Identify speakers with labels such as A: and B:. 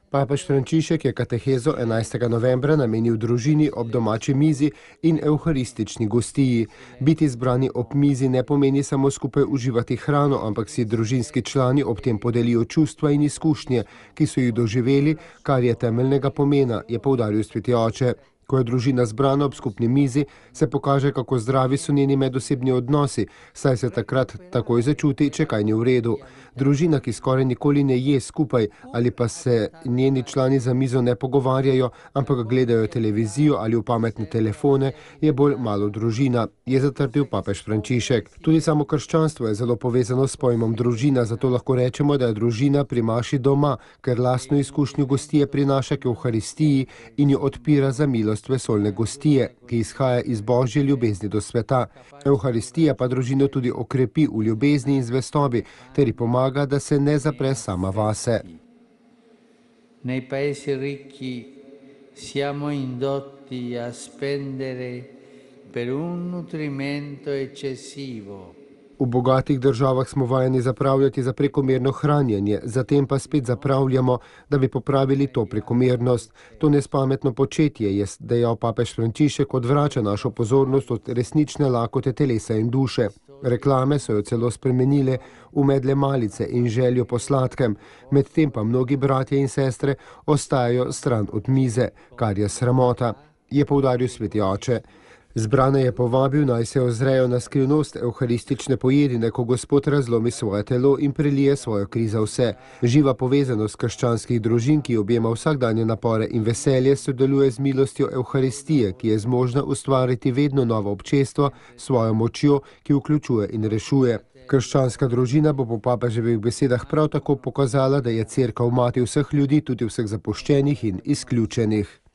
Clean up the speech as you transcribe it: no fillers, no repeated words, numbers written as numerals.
A: Papež Frančišek je katehezo 11. novembra namenil družini ob domači mizi in evharistični gostiji. Biti zbrani ob mizi ne pomeni samo skupaj uživati hrano, ampak si družinski člani ob tem podelijo čustva in izkušnje, ki so jih doživeli, kar je temeljnega pomena, je poudaril sveti oče. Ko je družina zbrana ob skupni mizi, se pokaže, kako zdravi so njeni medosebni odnosi, saj se takrat takoj začuti, če kaj ni v redu. Družina, ki skoraj nikoli ne je skupaj ali pa se njeni člani za mizo ne pogovarjajo, ampak gledajo televizijo ali v pametne telefone, je bolj malo družina, je zatrdil papež Frančišek. Tudi samo krščanstvo je zelo povezano s pojmom družina, zato lahko rečemo, da je družina pri maši doma, ker lastno izkušnjo gostije prinaša k evharistiji in jo odpira za milost vesoljne gostije, ki izhaja iz božje ljubezni do sveta. Evharistija pa družino tudi okrepi v ljubezni in zvestobi, ter ji pomaga, da se ne zapre sama vase.
B: Nei paesi ricchi siamo indotti a spendere per un nutrimento eccessivo.
A: V bogatih državah smo vajeni zapravljati za prekomerno hranjenje, zatem pa spet zapravljamo, da bi popravili to prekomernost. To nespametno početje je, dejal papež Frančišek, odvrača našo pozornost od resnične lakote telesa in duše. Reklame so jo celo spremenile v medle malice in željo po sladkem, medtem pa mnogi bratje in sestre ostajajo stran od mize, kar je sramota, je poudaril sveti oče. Zbrane je povabil, naj se ozrejo na skrivnost evharistične pojedine, ko Gospod razlomi svoje telo in prelije svojo kri za vse. Živa povezanost krščanskih družin, ki objema vsakdanje napore in veselje, sodeluje z milostjo evharistije, ki je zmožna ustvariti vedno novo občestvo s svojo močjo, ki vključuje in rešuje. Krščanska družina bo po papeževih besedah prav tako pokazala, da je cerkev mati vseh ljudi, tudi vseh zapuščenih in izključenih.